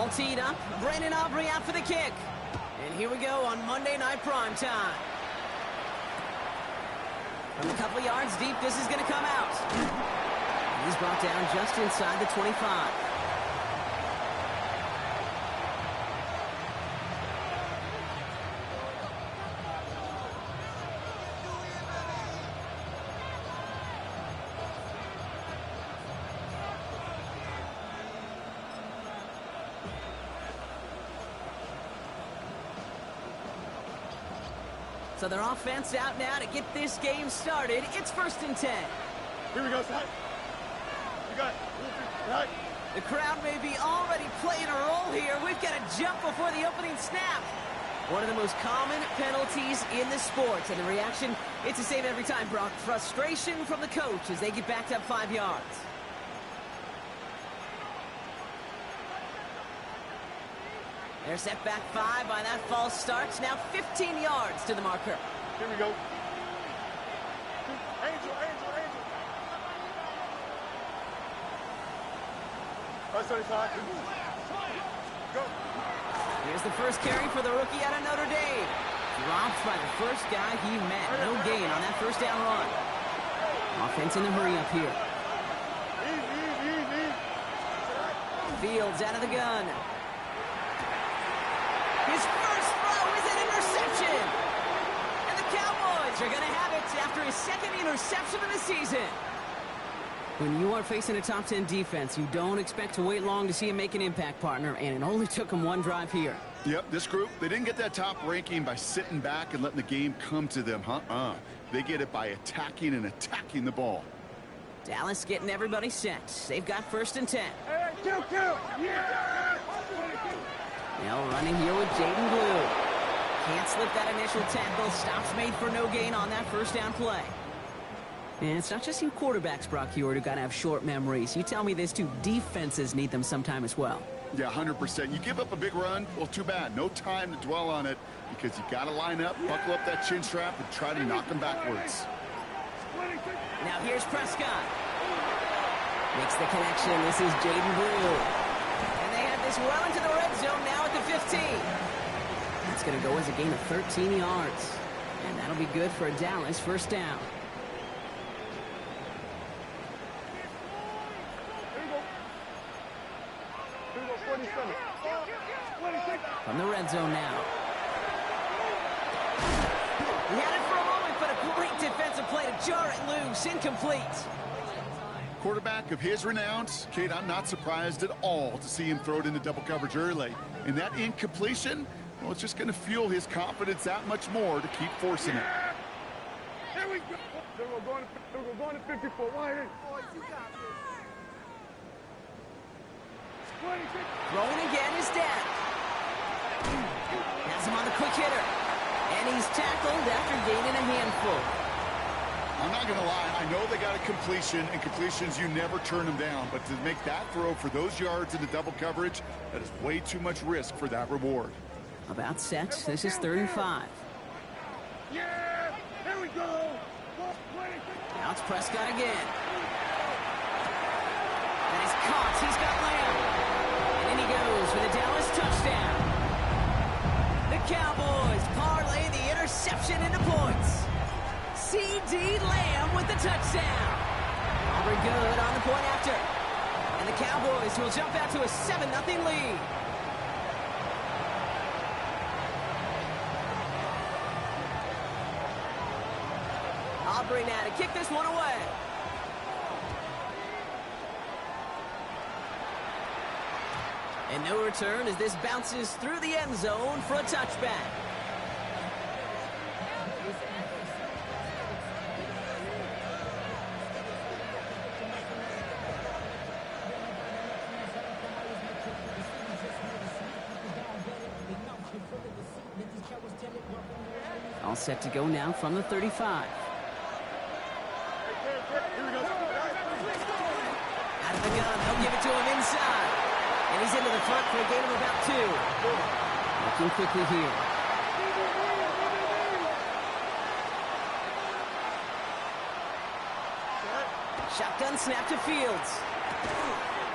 All teed up. Brandon Aubrey out for the kick. And here we go on Monday Night Prime Time. From a couple yards deep, this is going to come out. He's brought down just inside the 25. So their offense out now to get this game started. It's 1st and 10. Here we go, son. You got it. Right. The crowd may be already playing a role here. We've got to jump before the opening snap. One of the most common penalties in the sport. And the reaction, it's the same every time, Brock. Frustration from the coach as they get backed up 5 yards. They're set back 5 by that false start. Now 15 yards to the marker. Here we go. Angel. That's 35. Go. Here's the first carry for the rookie out of Notre Dame. Dropped by the first guy he met. No gain on that first down run. Offense in the hurry up here. Easy. Fields out of the gun. His first throw is an interception. And the Cowboys are going to have it after his second interception of the season. When you are facing a top 10 defense, you don't expect to wait long to see him make an impact, partner, and it only took him one drive here. Yep, this group, they didn't get that top ranking by sitting back and letting the game come to them. They get it by attacking the ball. Dallas getting everybody set. They've got 1st and 10. Hey, kill. Yeah! Now running here with Jaden Blue. Can't slip that initial tackle. Stops made for no gain on that first down play. And it's not just you quarterbacks, Brock Huard, who got to have short memories. You tell me this too, defenses need them sometime as well. Yeah, 100%. You give up a big run, well, too bad. No time to dwell on it because you got to line up, buckle up that chin strap, and try to knock them backwards. Now here's Prescott. Makes the connection. This is Jaden Blue. And they have this well into the red zone now at the 15. It's going to go as a gain of 13 yards. And that'll be good for a Dallas first down. From the red zone now. He had it for a moment, but a great defensive play to jar it loose. Incomplete. Quarterback of his renown, Kate, I'm not surprised at all to see him throw it into double coverage early. And that incompletion, well, it's just going to fuel his confidence that much more to keep forcing it. Here we go. We're going to 54. Why here? Throwing again is dead. Has him on the quick hitter. And he's tackled after gaining a handful. I'm not going to lie. I know they got a completion, and completions, you never turn them down. But to make that throw for those yards into double coverage, that is way too much risk for that reward. About set. This is 3rd and 5. Yeah! Here we go! Now it's Prescott again. And he's caught. He's got Lamb. And in he goes for the Dallas touchdown. The Cowboys parlay the interception into points. C.D. Lamb with the touchdown. Aubrey good on the point after. And the Cowboys will jump out to a 7-0 lead. Aubrey now to kick this one away. And no return as this bounces through the end zone for a touchback. All set to go now from the 35. Out of the gun, they'll give it to him inside. And he's into the front for a gain of about 2. Looking quickly here. Shotgun snap to Fields.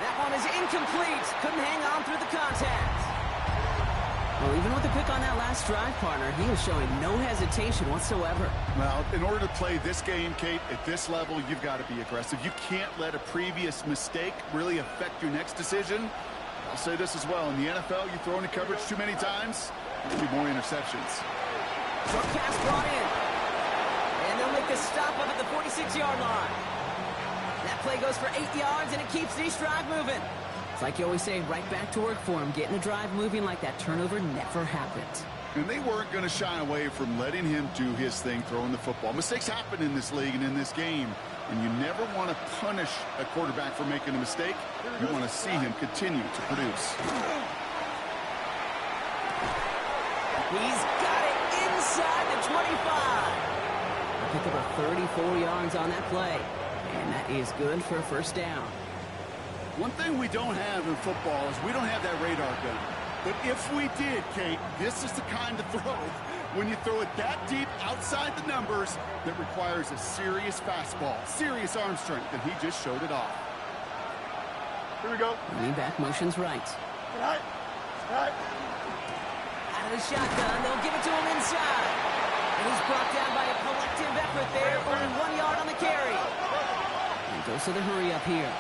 That one is incomplete. Couldn't hang on through the contact. Well, even with the pick on that last drive, partner, he is showing no hesitation whatsoever. Well, in order to play this game, Kate, at this level, you've got to be aggressive. You can't let a previous mistake really affect your next decision. I'll say this as well. In the NFL, you throw into coverage too many times, there'll be more interceptions. Short pass brought in. And they'll make the stop up at the 46-yard line. That play goes for 8 yards, and it keeps this drive moving. It's like you always say, right back to work for him. Getting the drive moving like that turnover never happened. And they weren't going to shy away from letting him do his thing, throwing the football. Mistakes happen in this league and in this game, and you never want to punish a quarterback for making a mistake. You want to see him continue to produce. He's got it inside the 25. Pick up a 34 yards on that play, and that is good for a first down. One thing we don't have in football is we don't have that radar gun. But if we did, Kate, this is the kind of throw, when you throw it that deep outside the numbers, that requires a serious fastball, serious arm strength, and he just showed it off. Here we go. Lean back motion's right. Right. Out of the shotgun, they'll give it to him inside. And he's brought down by a collective effort there, only 1 yard on the carry. And goes to the hurry up here.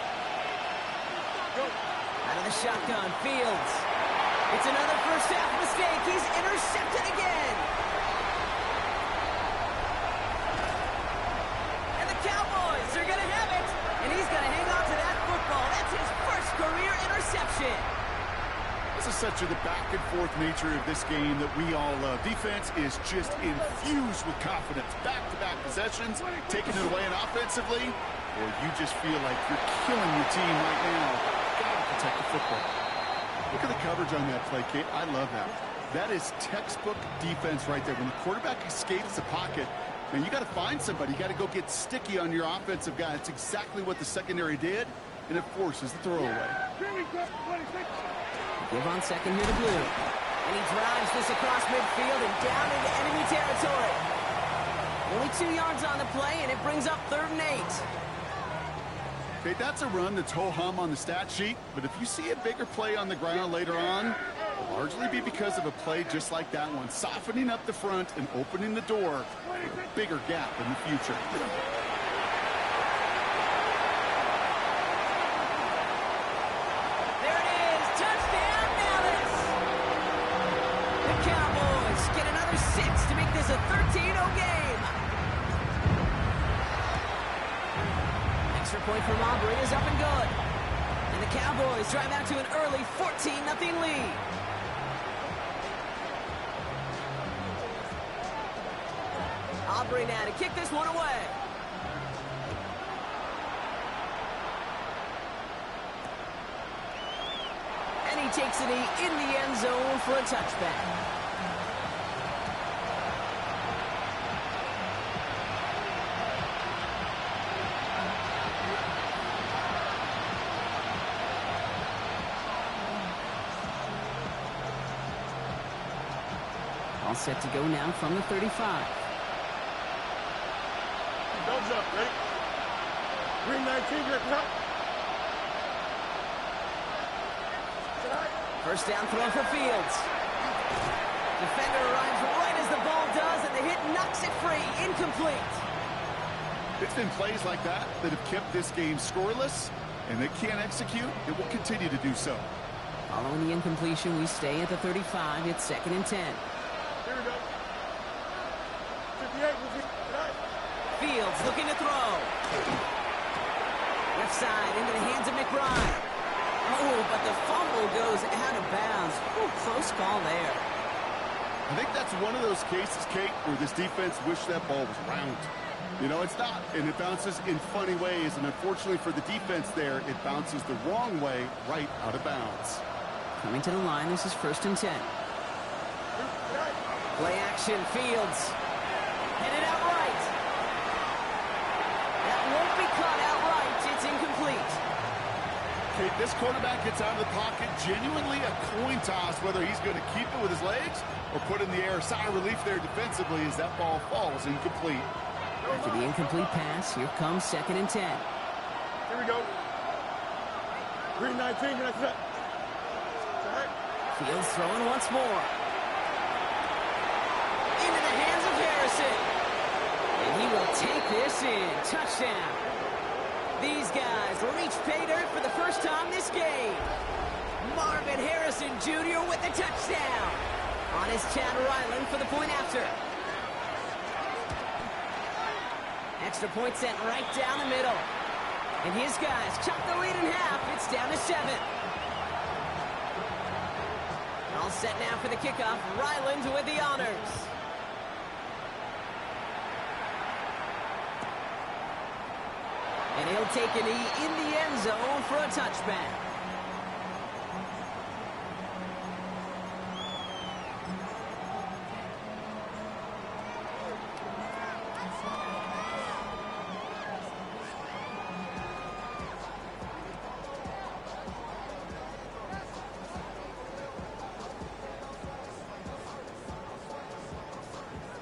Out of the shotgun, Fields. It's another first half mistake. He's intercepted again. And the Cowboys are going to have it. And he's going to hang on to that football. That's his first career interception. This is such the back and forth nature of this game that we all love. Defense is just infused with confidence. Back-to-back possessions, taking it away and offensively, or you just feel like you're killing your team right now. Protect the football. Look at the coverage on that play, Kate. I love that. That is textbook defense right there. When the quarterback escapes the pocket, man, you got to find somebody. You got to go get sticky on your offensive guy. That's exactly what the secondary did, and it forces the throwaway. Give on second here to Blue. And he drives this across midfield and down into enemy territory. Only 2 yards on the play, and it brings up 3rd and 8. Okay, that's a run that's ho-hum on the stat sheet, but if you see a bigger play on the ground later on, it'll largely be because of a play just like that one, softening up the front and opening the door for a bigger gap in the future. There it is, touchdown Dallas! The Cowboys get another 6 to make this a 13-0 game. Extra point from Aubrey is up and good. And the Cowboys drive out to an early 14-0 lead. Aubrey now to kick this one away. And he takes it in the end zone for a touchback. All set to go now from the 35. Dogs up, ready? Green 19, get up. First down throw for Fields. Defender arrives right as the ball does, and the hit knocks it free. Incomplete. It's been plays like that that have kept this game scoreless, and they can't execute. It will continue to do so. Following the incompletion, we stay at the 35. It's 2nd and 10. Here we go. 58, Fields looking to throw. Left side into the hands of McBride. Oh, but the fumble goes out of bounds. Ooh, close call there. I think that's one of those cases, Kate, where this defense wished that ball was round. You know, it's not, and it bounces in funny ways, and unfortunately for the defense there, it bounces the wrong way right out of bounds. Coming to the line, this is 1st and 10. Play action, Fields. Headed out right. That won't be caught outright. It's incomplete. Okay, this quarterback gets out of the pocket, genuinely a coin toss, whether he's going to keep it with his legs or put in the air. Sigh of relief there defensively as that ball falls incomplete. After the incomplete pass, here comes 2nd and 10. Here we go. Green 19, that's it. Fields throwing once more. Into the hands of Harrison. And he will take this in. Touchdown. These guys reach pay dirt for the first time this game. Marvin Harrison Jr. with the touchdown. On is Chad Ryland for the point after. Extra point sent right down the middle. And his guys chop the lead in half. It's down to 7. All set now for the kickoff. Ryland with the honors. And he'll take a knee in the end zone for a touchback.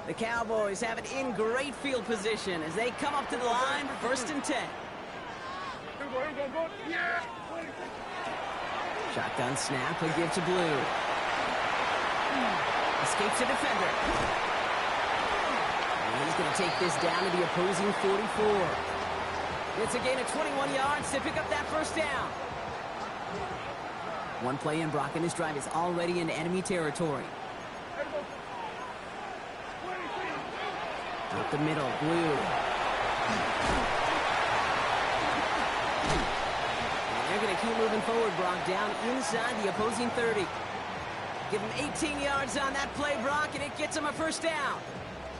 The Cowboys have it in great field position as they come up to the line, 1st and 10. Shotgun snap, a give to Blue. Escapes a defender. And he's going to take this down to the opposing 44. It's a gain of 21 yards to pick up that first down. One play in, Brock, and his drive is already into enemy territory. Up the middle, Blue. And they're going to keep moving forward, Brock, down inside the opposing 30. Give them 18 yards on that play, Brock, and it gets them a first down.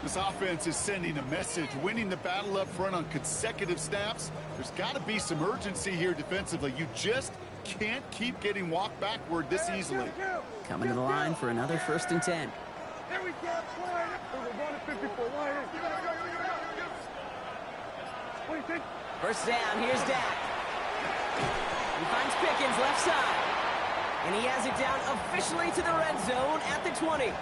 This offense is sending a message, winning the battle up front on consecutive snaps. There's got to be some urgency here defensively. You just can't keep getting walked backward this easily. Coming to the line for another 1st and 10. Here we go. We're going to 54. What do you think? First down, here's Dak. He finds Pickens left side. And he has it down officially to the red zone at the 20.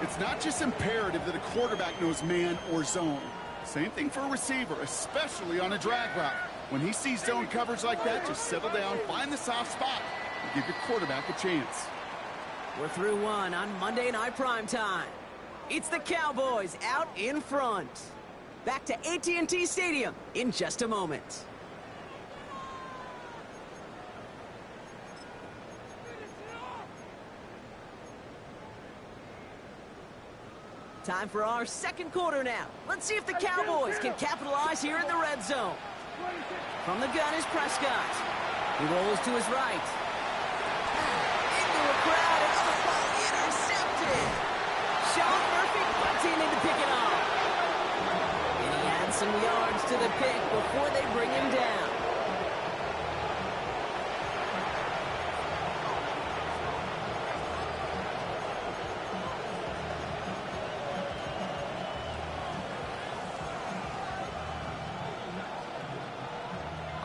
It's not just imperative that a quarterback knows man or zone. Same thing for a receiver, especially on a drag route. When he sees zone coverage like that, just settle down, find the soft spot, and give your quarterback a chance. We're through one on Monday Night Primetime. It's the Cowboys out in front. Back to AT&T Stadium in just a moment. Time for our second quarter now. Let's see if the Cowboys can capitalize here in the red zone. From the gun is Prescott. He rolls to his right. Into a crowd and oh, intercepted. Sean Murphy punting in to pick it off. And he adds some yards to the pick before they bring him down.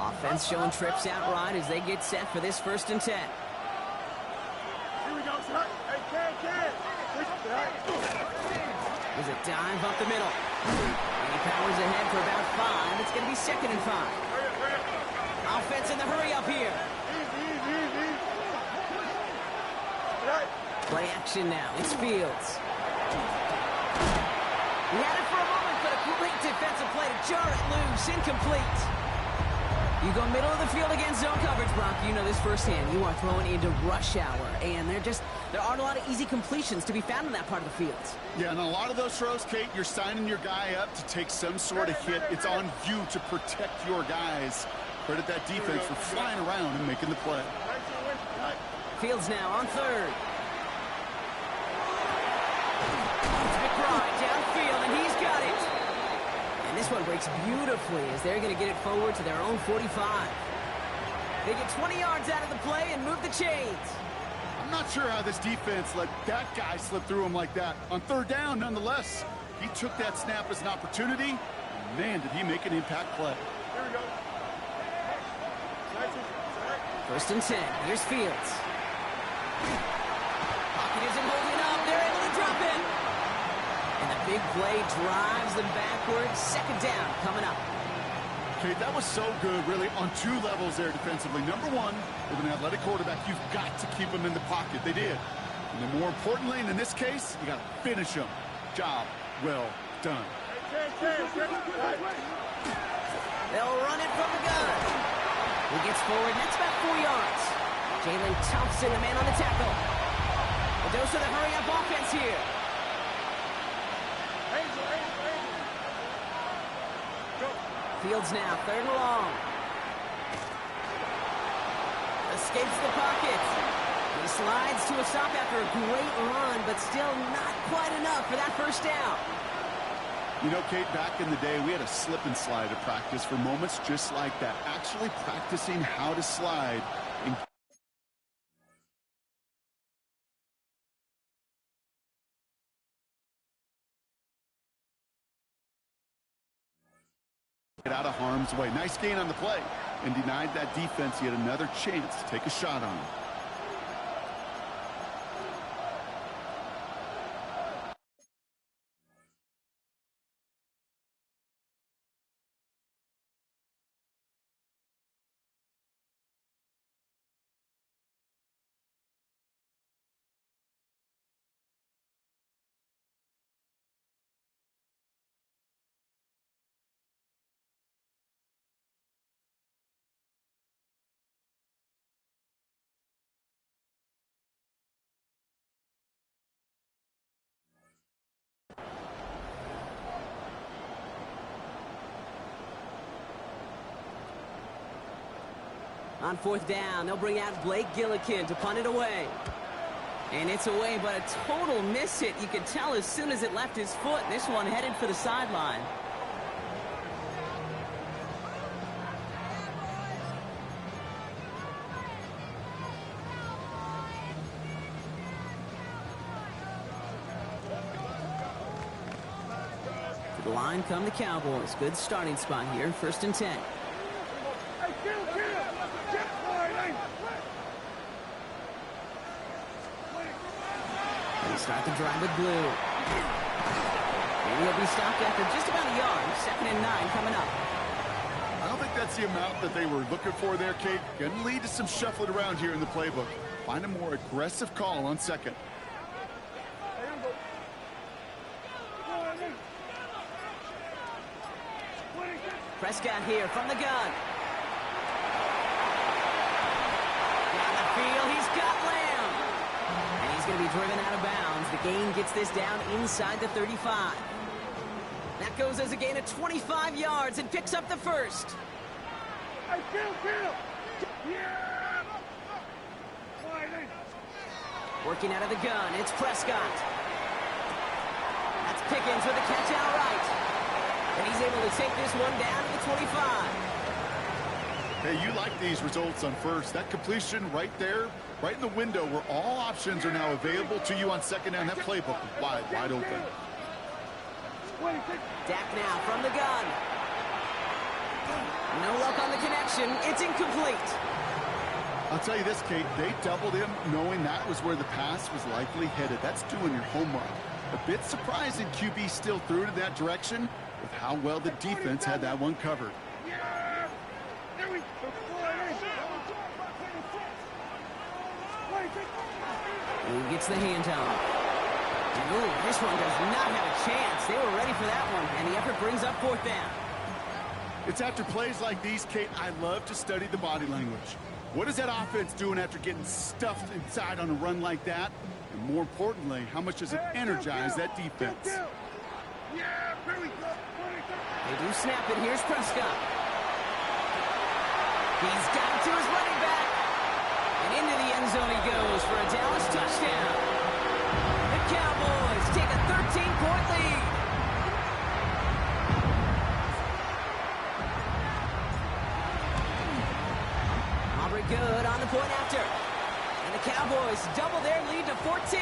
Offense showing trips out right as they get set for this 1st and 10. Here we go, son. Hey, kid. There's a dive up the middle. And he powers ahead for about 5. It's going to be 2nd and 5. Offense in the hurry up here. Easy. Play action now. It's Fields. He had it for a moment, but a great defensive play to jar it loose. Incomplete. You go middle of the field against zone coverage, Brock. You know this firsthand. You are throwing into rush hour, and there aren't a lot of easy completions to be found in that part of the field. Yeah, and a lot of those throws, Kate, you're signing your guy up to take some sort of hit. It's on you to protect your guys. Credit that defense for flying around and making the play. Fields now on 3rd. It's McBride downfield, and he's got it. And this one breaks beautifully as they're going to get it forward to their own 45. They get 20 yards out of the play and move the chains. I'm not sure how this defense let that guy slip through him like that. On 3rd down, nonetheless, he took that snap as an opportunity. And man, did he make an impact play. Here we go. 1st and 10. Here's Fields. Pocket isn't holding up. They're able to drop it. And the big play drives them backwards. 2nd down coming up. Kate, that was so good, really, on two levels there defensively. Number one, with an athletic quarterback, you've got to keep him in the pocket. They did. And then more importantly, and in this case, you got to finish him. Job well done. They'll run it from the gun. He gets forward, and that's about 4 yards. Jalen Thompson, the man on the tackle. A dose of the hurry-up offense here. Fields now, 3rd and long. Escapes the pocket. He slides to a stop after a great run, but still not quite enough for that first down. You know, Kate, back in the day, we had a slip and slide at practice for moments just like that. Actually practicing how to slide and get out of harm's way. Nice gain on the play, and denied that defense yet another chance to take a shot on him. On 4th down, they'll bring out Blake Gillikin to punt it away. And it's away, but a total miss hit. You could tell as soon as it left his foot. This one headed for the sideline. To the line come the Cowboys. Good starting spot here, 1st and 10. Start the drive with blue. And he'll be stopped after just about a yard. 2nd and 9 coming up. I don't think that's the amount that they were looking for there, Kate. Going to lead to some shuffling around here in the playbook. Find a more aggressive call on 2nd. Prescott here from the gun. Down the field, he's got Lamb. And he's going to be driven out of bounds. The gain gets this down inside the 35. That goes as a gain of 25 yards and picks up the first. Hey, Bill! Yeah! Working out of the gun, it's Prescott. That's Pickens with a catch outright. And he's able to take this one down to the 25. Hey, you like these results on first. That completion right there, right in the window where all options are now available to you on 2nd down. That playbook is wide open. Dak now from the gun. No luck on the connection. It's incomplete. I'll tell you this, Kate, they doubled him knowing that was where the pass was likely headed. That's doing your homework. A bit surprising QB still threw to that direction with how well the defense had that one covered. He gets the handoff. Ooh, this one does not have a chance. They were ready for that one, and the effort brings up 4th down. It's after plays like these, Kate, I love to study the body language. What is that offense doing after getting stuffed inside on a run like that? And more importantly, how much does it energize that defense? They do snap it. Here's Prescott. He's got it to his running back. And into the end zone he goes for a Dallas touchdown. The Cowboys take a 13-point lead. Aubrey good on the point after. And the Cowboys double their lead to 14.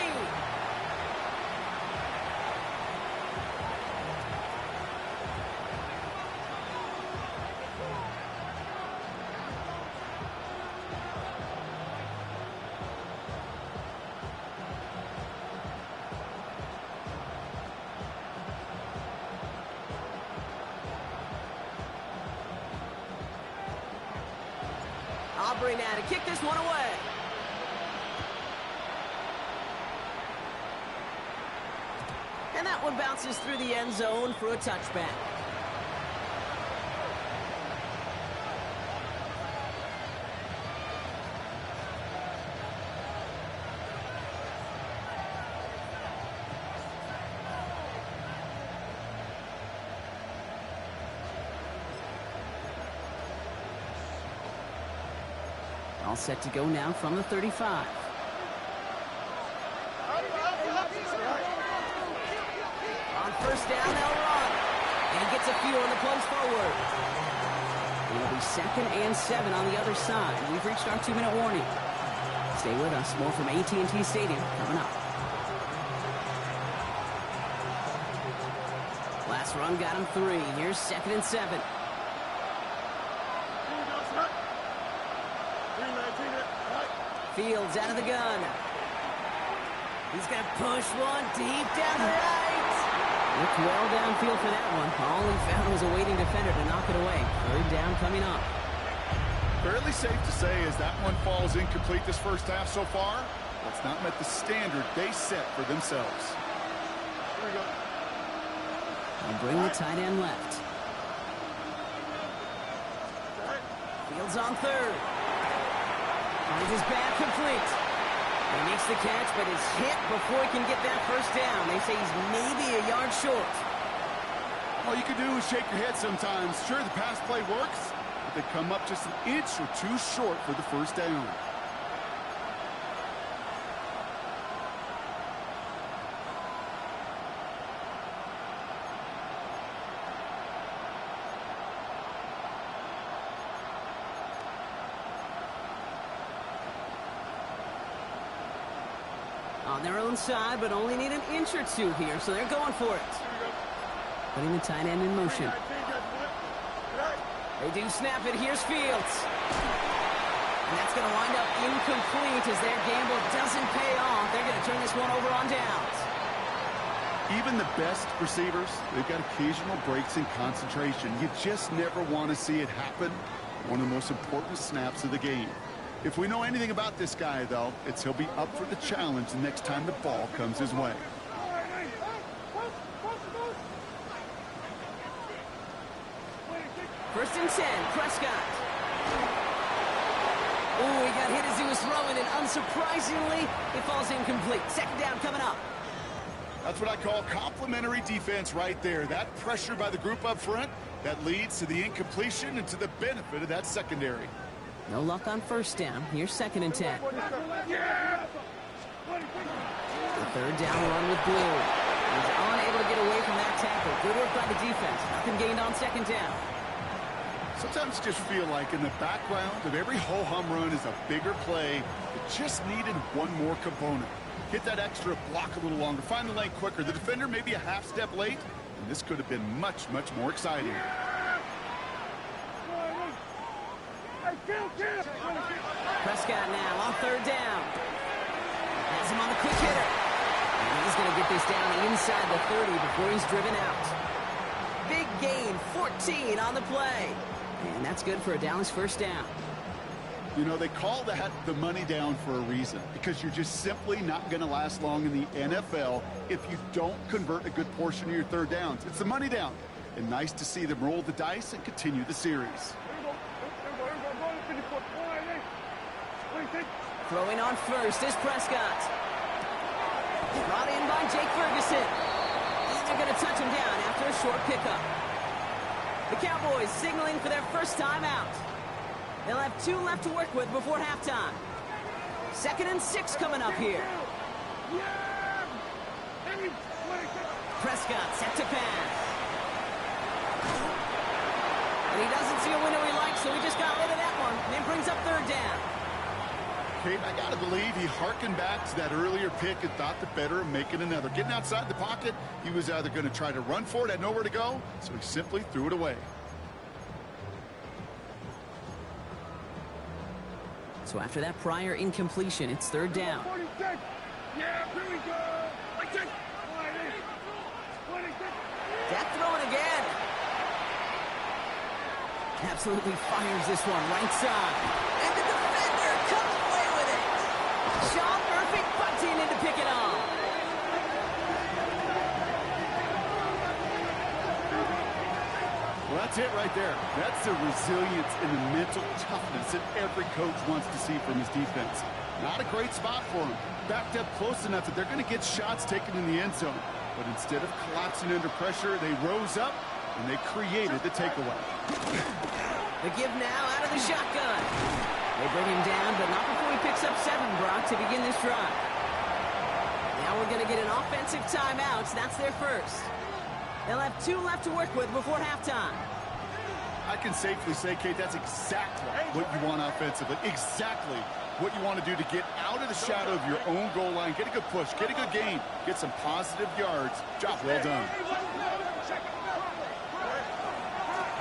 Aubrey now to kick this one away. And that one bounces through the end zone for a touchback. All set to go now from the 35. On first down, they'll run. And gets a few on the plays forward. It'll be 2nd and 7 on the other side. We've reached our 2-minute warning. Stay with us. More from AT&T Stadium coming up. Last run got him 3. Here's 2nd and 7. Fields out of the gun. He's going to push one deep down the right. Looked well downfield for that one. All he found was a waiting defender to knock it away. 3rd down coming up. Fairly safe to say as that one falls incomplete this first half so far. That's not met the standard they set for themselves. Here we go. They'll bring the tight end left. Fields on 3rd. Finds his back complete. He makes the catch, but is hit before he can get that first down. They say he's maybe a yard short. All you can do is shake your head sometimes. Sure, the pass play works, but they come up just an inch or two short for the first down. On their own side, but only need an inch or two here, so they're going for it. Putting the tight end in motion. They do snap it. Here's Fields. And that's going to wind up incomplete as their gamble doesn't pay off. They're going to turn this one over on downs. Even the best receivers, they've got occasional breaks in concentration. You just never want to see it happen. One of the most important snaps of the game. If we know anything about this guy, though, it's he'll be up for the challenge the next time the ball comes his way. First and 10, Prescott. Oh, he got hit as he was throwing, and unsurprisingly, it falls incomplete. 2nd down coming up. That's what I call complimentary defense right there. That pressure by the group up front, that leads to the incompletion and to the benefit of that secondary. No luck on first down. Here's 2nd and 10. The 3rd down run with Blue. He's unable to get away from that tackle. Good work by the defense. Nothing gained on 2nd down. Sometimes you just feel like in the background of every ho-hum run is a bigger play that just needed one more component. Hit that extra block a little longer. Find the lane quicker. The defender maybe a half step late, and this could have been much, much more exciting. Prescott now on 3rd down. Has him on the quick hitter. And he's going to get this down inside the 30 before he's driven out. Big gain, 14 on the play. And that's good for a Dallas first down. You know, they call that the money down for a reason, because you're just simply not going to last long in the NFL if you don't convert a good portion of your 3rd downs. It's the money down. And nice to see them roll the dice and continue the series. Throwing on first is Prescott. Brought in by Jake Ferguson. And they're going to touch him down after a short pickup. The Cowboys signaling for their first time out. They'll have 2 left to work with before halftime. 2nd and 6 coming up here. Prescott set to pass. And he doesn't see a window he likes, so he just got rid of that one. And it brings up 3rd down. Kate, I got to believe he harkened back to that earlier pick and thought the better of making another. Getting outside the pocket, he was either going to try to run for it, had nowhere to go, so he simply threw it away. So after that prior incompletion, it's 3rd down. Dak throwing again. Absolutely fires this one right side. And the Shaw Murphy bunting in to pick it off. Well, that's it right there. That's the resilience and the mental toughness that every coach wants to see from his defense. Not a great spot for him. Backed up close enough that they're going to get shots taken in the end zone. But instead of collapsing under pressure, they rose up and they created the takeaway. The give now out of the shotgun. They bring him down, but not before he picks up 7, Brock, to begin this drive. Now we're going to get an offensive timeout. That's their first. They'll have 2 left to work with before halftime. I can safely say, Kate, that's exactly what you want offensively. Exactly what you want to do to get out of the shadow of your own goal line, get a good push, get a good gain, get some positive yards. Job well done.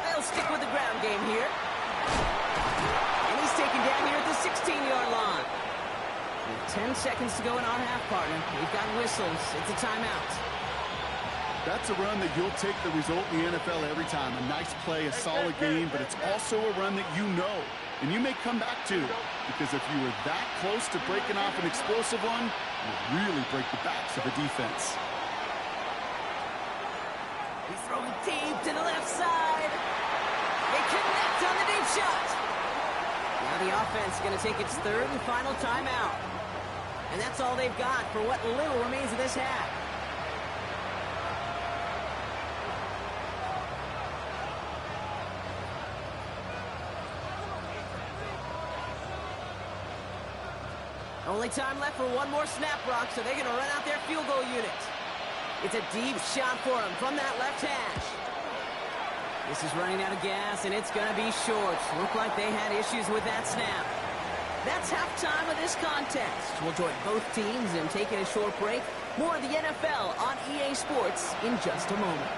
They'll stick with the ground game here. And he's taken down here at the 16-yard line. With 10 seconds to go in our half, partner. We've got whistles. It's a timeout. That's a run that you'll take the result in the NFL every time. A nice play, a solid game, but it's also a run that you know, and you may come back to, because if you were that close to breaking off an explosive one, you'll really break the backs of a defense. He's throwing deep to the left side. They connect on the deep shot. Now the offense is going to take its 3rd and final timeout. And that's all they've got for what little remains of this half. Only time left for one more snap, Brock, so they're going to run out their field goal unit. It's a deep shot for him from that left hash. This is running out of gas, and it's going to be short. Look like they had issues with that snap. That's halftime of this contest. We'll join both teams in taking a short break. More of the NFL on EA Sports in just a moment.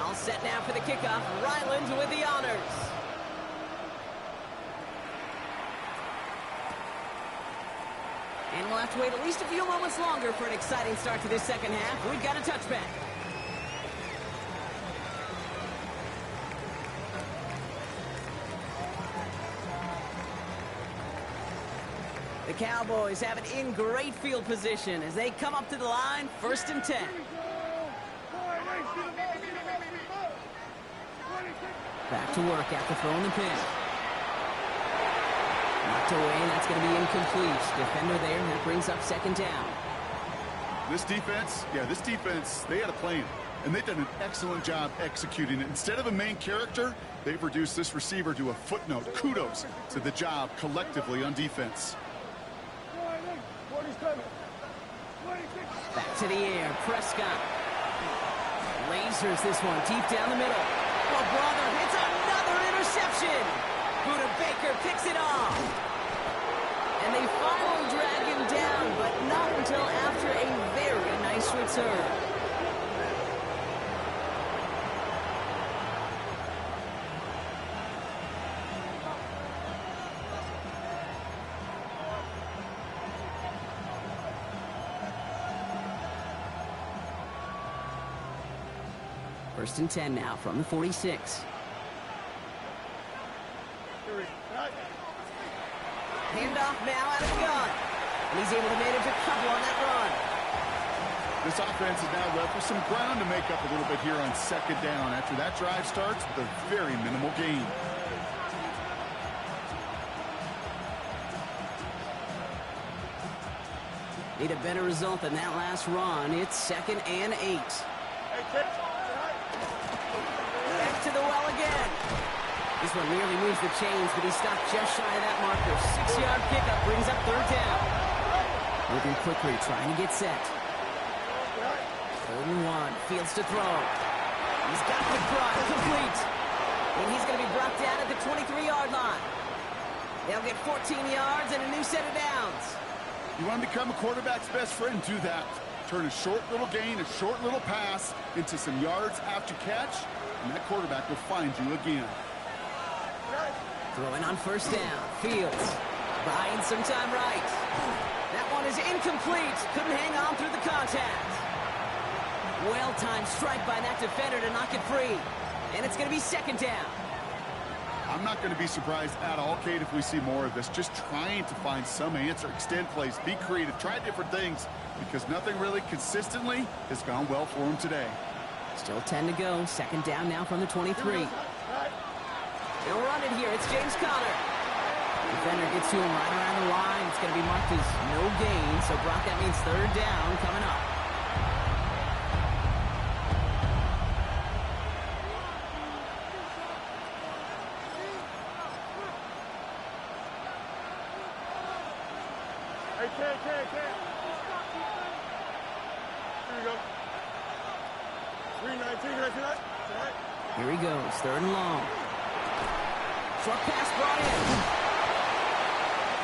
All set now for the kickoff. Ryland with the honors. And we'll have to wait at least a few moments longer for an exciting start to this second half. We've got a touchback. The Cowboys have it in great field position as they come up to the line, 1st and 10. Back to work after throwing the pin. Knocked away, and that's going to be incomplete. Defender there, and that brings up 2nd down. This defense, they had a plan, and they've done an excellent job executing it. Instead of a main character, they've reduced this receiver to a footnote. Kudos to the job collectively on defense. Back to the air, Prescott. Lasers this one deep down the middle. Oh, brother, it's another interception. Buda Baker picks it off. And they finally drag him down, but not until after a very nice return. First and 10 now from the 46. Handoff now out of the gun. And he's able to manage a couple on that run. This offense is now left with some ground to make up a little bit here on 2nd down after that drive starts with a very minimal gain. Need a better result than that last run. It's 2nd and 8. Back to the well again. This one nearly moves the chains, but he stopped just shy of that marker. 6-yard pickup brings up 3rd down. Moving quickly, trying to get set. 3rd and 1, fields to throw. He's got the throw, complete. And he's going to be brought down at the 23-yard line. They'll get 14 yards and a new set of downs. You want to become a quarterback's best friend, do that. Turn a short little gain, a short little pass into some yards after catch, and that quarterback will find you again. Throwing on 1st down, Fields buying some time right. That one is incomplete. Couldn't hang on through the contact. Well-timed strike by that defender to knock it free. And it's going to be 2nd down. I'm not going to be surprised at all, Kate, if we see more of this. Just trying to find some answer, extend plays, be creative, try different things, because nothing really consistently has gone well for him today. Still 10 to go. Second down now from the 23. They'll run it here. It's James Conner. Defender gets to him right around the line. It's going to be marked as no gain. So, Brock, that means third down coming up. Hey, Ken. Here we go. 319, can I see that? Here he goes, third and long. Short pass brought in.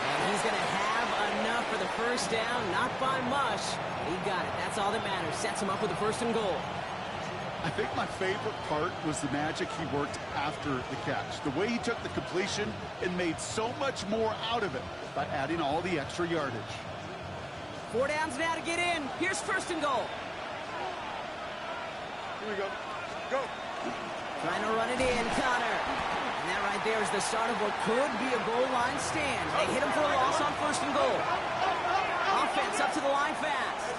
And he's going to have enough for the first down. Not by much. He got it. That's all that matters. Sets him up with the first and goal. I think my favorite part was the magic he worked after the catch. The way he took the completion and made so much more out of it by adding all the extra yardage. 4 downs now to get in. Here's first and goal. Here we go. Go. Trying to run it in, Conner. And that right there is the start of what could be a goal line stand. They hit him for a loss on first and goal. Offense up to the line fast.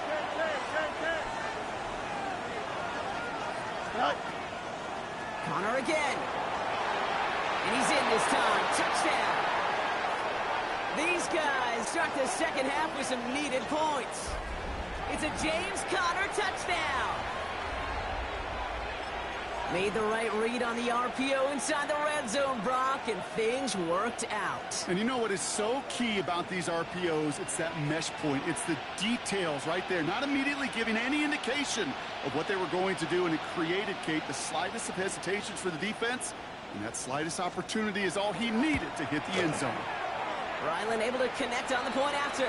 Conner again. And he's in this time. Touchdown. These guys start the second half with some needed points. It's a James Conner touchdown. Made the right read on the RPO inside the red zone, Brock, and things worked out. And you know what is so key about these RPOs? It's that mesh point. It's the details right there, not immediately giving any indication of what they were going to do, and it created, Kate, the slightest of hesitations for the defense, and that slightest opportunity is all he needed to hit the end zone. Ryland able to connect on the point after.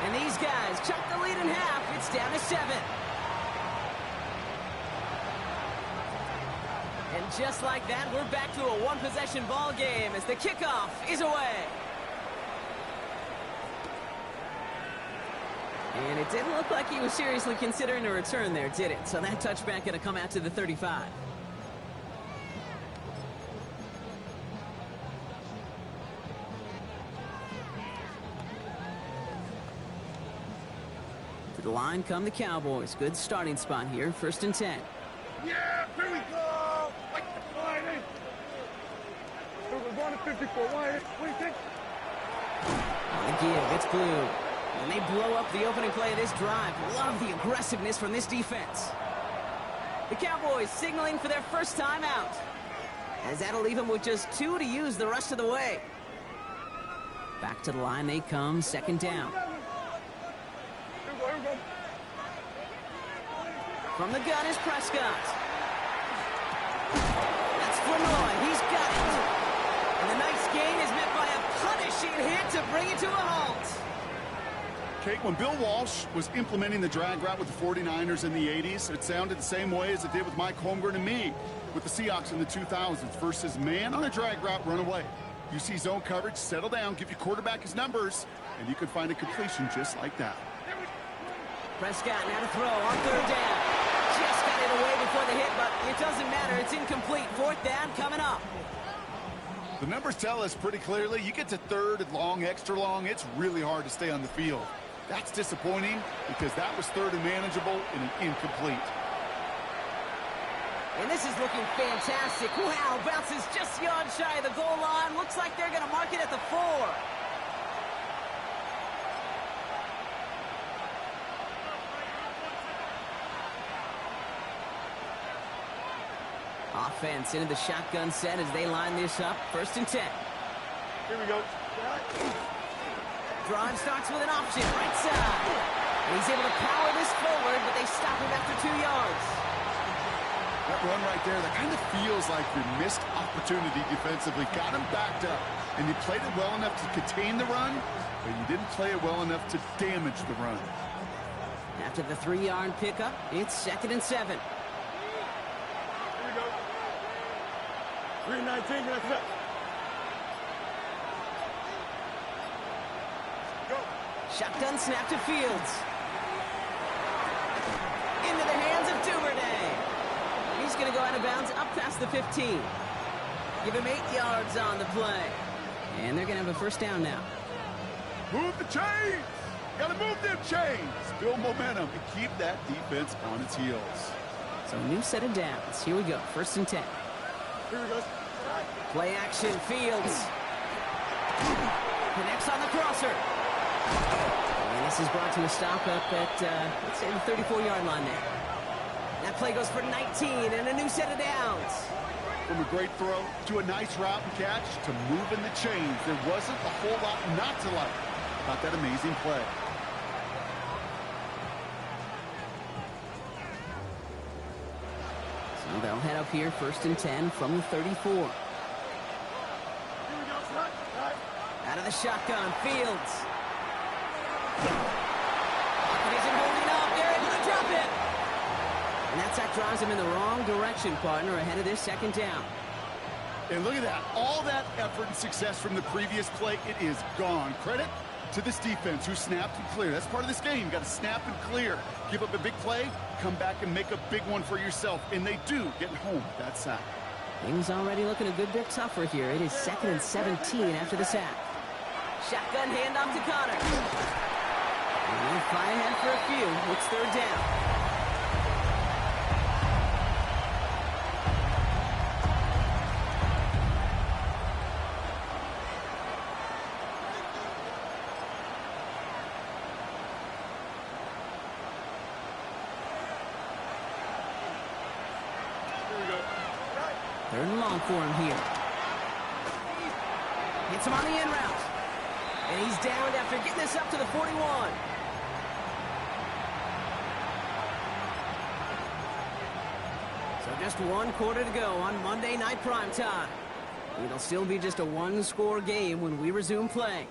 And these guys cut the lead in half. It's down to 7. And just like that, we're back to a one-possession ball game as the kickoff is away. And it didn't look like he was seriously considering a return there, did it? So that touchback going to come out to the 35. To the line come the Cowboys. Good starting spot here. First and 10. Yeah, here we go. We're going to 54. Why? What do you think? On the give, it's Blue. And they blow up the opening play of this drive. Love the aggressiveness from this defense. The Cowboys signaling for their first time out, as that'll leave them with just 2 to use the rest of the way. Back to the line they come, second down. Here we go. From the gun is Prescott. That's Flournoy. He's got it. And the nice gain is met by a punishing hit to bring it to a halt. Kate, when Bill Walsh was implementing the drag route with the 49ers in the 80s, it sounded the same way as it did with Mike Holmgren and me with the Seahawks in the 2000s versus man on a drag route, run away. You see zone coverage, settle down, give your quarterback his numbers, and you can find a completion just like that. Prescott now to throw on third down. Just got it away before the hit, but it doesn't matter. It's incomplete. Fourth down coming up. The numbers tell us pretty clearly, you get to third and long, extra long, it's really hard to stay on the field. That's disappointing because that was third and manageable and an incomplete. And this is looking fantastic. Wow, bounces just yard shy of the goal line. Looks like they're going to mark it at the 4. Offense into the shotgun set as they line this up. First and 10. Here we go. Drive starts with an option, right side. And he's able to power this forward, but they stop him after 2 yards. That run right there, that kind of feels like your missed opportunity defensively. Got him backed up, and you played it well enough to contain the run, but you didn't play it well enough to damage the run. After the 3-yard pickup, it's second and 7. Here we go. 319, that's it. Go. Shotgun snap to Fields. Into the hands of Duvernay. He's going to go out of bounds up past the 15. Give him 8 yards on the play. And they're going to have a first down now. Move the chains! Gotta move them chains! Build momentum and keep that defense on its heels. So new set of downs. Here we go. First and 10. Here we go. Play action. Fields. Connects on the crosser. And this is brought to a stop up at, let's say, the 34-yard line there. That play goes for 19 and a new set of downs. From a great throw to a nice route and catch to moving the chains, there wasn't a whole lot not to like about that amazing play. So they'll head up here, first and 10 from the 34. Out of the shotgun, Fields. But isn't holding up. They're able to drop it. And that sack drives him in the wrong direction, partner, ahead of this second down. And look at that. All that effort and success from the previous play, it is gone. Credit to this defense who snapped and cleared. That's part of this game. You got to snap and clear. Give up a big play, come back and make a big one for yourself. And they do, getting home with that sack. Things already looking a good bit tougher here. It is 2nd and 17 after the sack. Shotgun handoff to Connor. And we'll fly ahead for a few. It's third down. Third and long for him here. Hits him on the in route. And he's downed after getting this up to the 41. So just 1 quarter to go on Monday Night Primetime. It'll still be just a 1-score game when we resume play.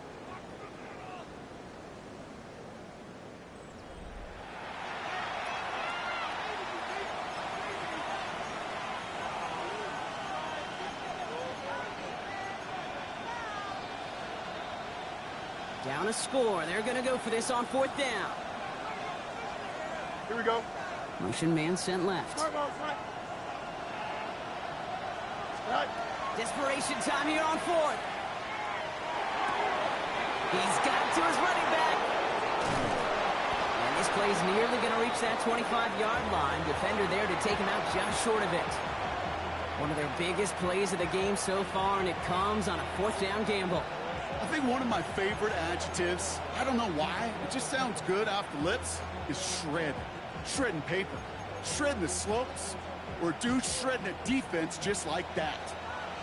Down a score. They're going to go for this on 4th down. Here we go. Motion man sent left. Desperation time here on 4th. He's got it to his running back. And this play's nearly going to reach that 25-yard line. Defender there to take him out just short of it. One of their biggest plays of the game so far, and it comes on a 4th down gamble. I think one of my favorite adjectives, I don't know why, it just sounds good off the lips, is shred. Shredding paper. Shredding the slopes. Or dude shredding a defense just like that.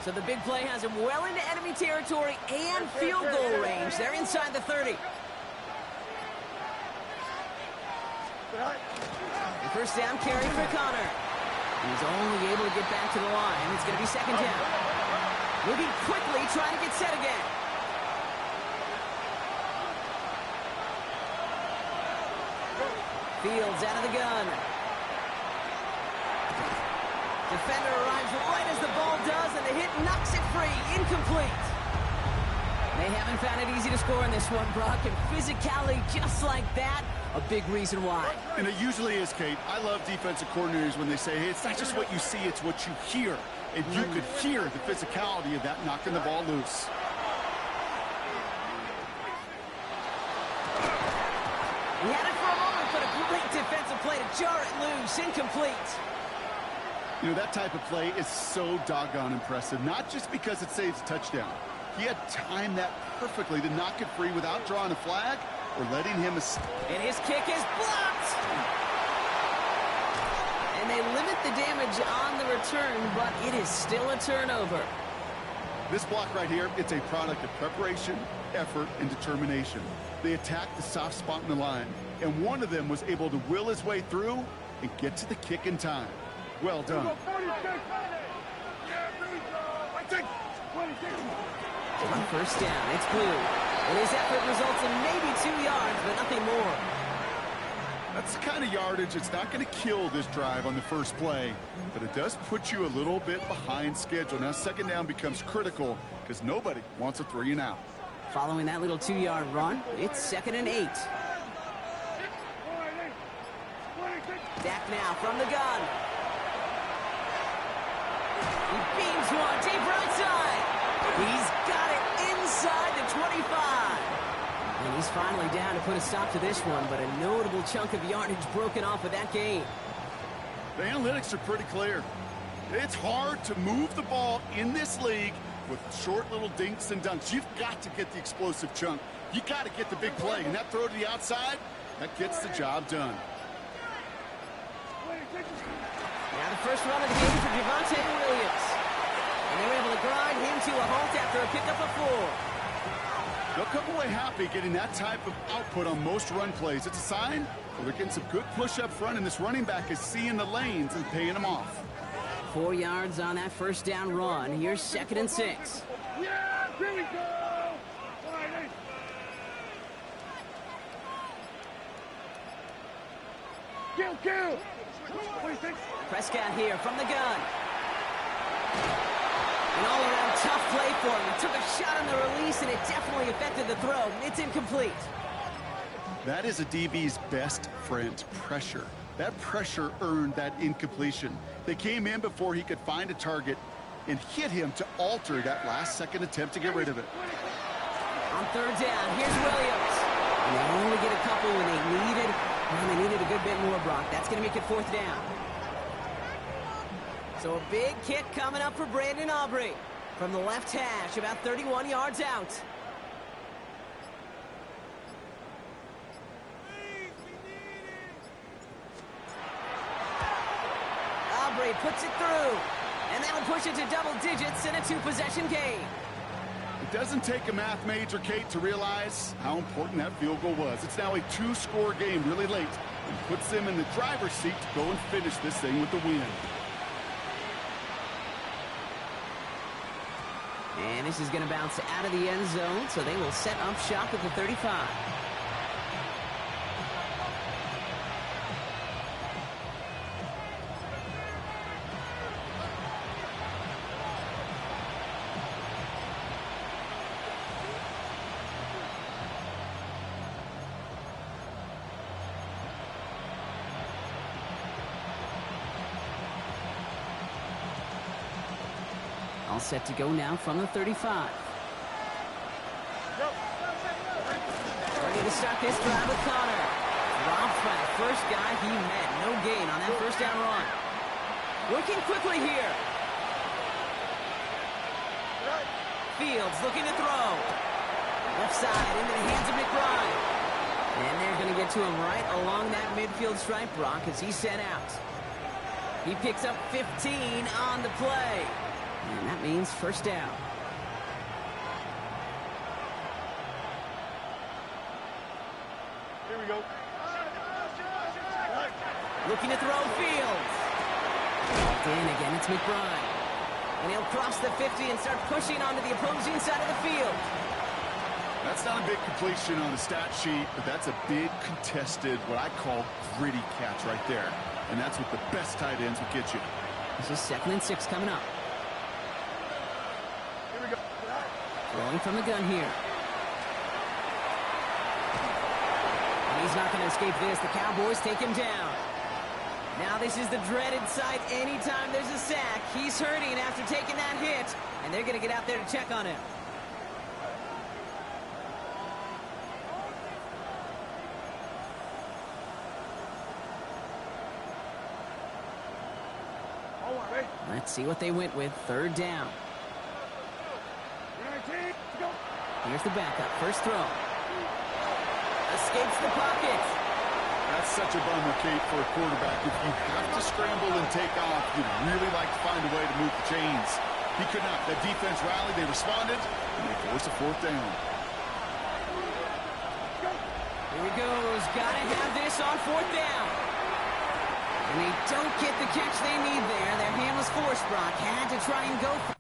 So the big play has him well into enemy territory and field goal range. They're inside the 30. The first down carry for Connor. He's only able to get back to the line. It's going to be 2nd down. Moving quickly, trying to get set again. Fields out of the gun. Defender arrives right as the ball does, and the hit knocks it free. Incomplete. They haven't found it easy to score in this one, Brock, and physicality just like that, a big reason why. And it usually is, Kate. I love defensive coordinators when they say, hey, it's not just what you see, it's what you hear. And you could hear the physicality of that knocking the ball loose. He had it for a moment, but a great defensive play to jar it loose. Incomplete. You know, that type of play is so doggone impressive, not just because it saves a touchdown. He had timed that perfectly to knock it free without drawing a flag or letting him... And his kick is blocked! And they limit the damage on the return, but it is still a turnover. This block right here, it's a product of preparation, effort, and determination. They attacked the soft spot in the line, and one of them was able to will his way through and get to the kick in time. Well done. On first down, it's Blue. And his effort results in maybe 2 yards, but nothing more. That's the kind of yardage it's not going to kill this drive on the first play, but it does put you a little bit behind schedule. Now, 2nd down becomes critical because nobody wants a 3 and out. Following that little 2-yard run, it's 2nd and 8. Dak now from the gun. He beams one deep right side. He's got it inside the 25. And he's finally down to put a stop to this one, but a notable chunk of yardage broken off of that game. The analytics are pretty clear. It's hard to move the ball in this league with short little dinks and dunks. You've got to get the explosive chunk. You got to get the big play, and that throw to the outside, that gets the job done. Now the first run of the game for Javonte Williams. And they were able to grind him to a halt after a pickup of 4. They'll come away happy getting that type of output on most run plays. It's a sign well, they're getting some good push up front, and this running back is seeing the lanes and paying them off. 4 yards on that first down run. Here's 2nd and 6. Yeah, here we go. All right, hey. Kill. 26. Prescott here from the gun. An all-around tough play for him. He took a shot on the release, and it definitely affected the throw. It's incomplete. That is a DB's best friend, pressure. That pressure earned that incompletion. They came in before he could find a target and hit him to alter that last-second attempt to get rid of it. On 3rd down, here's Williams. And they only get a couple when they needed a good bit more, Brock. That's going to make it 4th down. So a big kick coming up for Brandon Aubrey from the left hash, about 31 yards out. Aubrey puts it through, and that'll push it to double digits in a 2-possession game. It doesn't take a math major, Kate, to realize how important that field goal was. It's now a 2-score game really late and puts them in the driver's seat to go and finish this thing with the win. And this is going to bounce out of the end zone, so they will set up shop at the 35. All set to go now from the 35. Ready to start this drive with Connor. Dropped by the first guy he met. No gain on that first down run. Working quickly here. Fields looking to throw. Left side into the hands of McBride. And they're going to get to him right along that midfield stripe, Brock, as he's sent out. He picks up 15 on the play. And that means first down. Here we go. Looking to throw Fields. In again, it's McBride. And he'll cross the 50 and start pushing onto the opposing side of the field. That's not a big completion on the stat sheet, but that's a big contested, what I call gritty catch right there. And that's what the best tight ends will get you. This is 2nd and 6 coming up. Throwing from the gun here. And he's not going to escape this. The Cowboys take him down. Now this is the dreaded sight anytime there's a sack. He's hurting after taking that hit, and they're going to get out there to check on him. Let's see what they went with. 3rd down. Here's the backup. First throw. Escapes the pocket. That's such a bummer, Kate, for a quarterback. If you have to scramble and take off, you'd really like to find a way to move the chains. He could not. That defense rallied. They responded, and they forced a 4th down. Here he goes. Got to have this on 4th down. And they don't get the catch they need there. Their hand was forced, Brock. Had to try and go for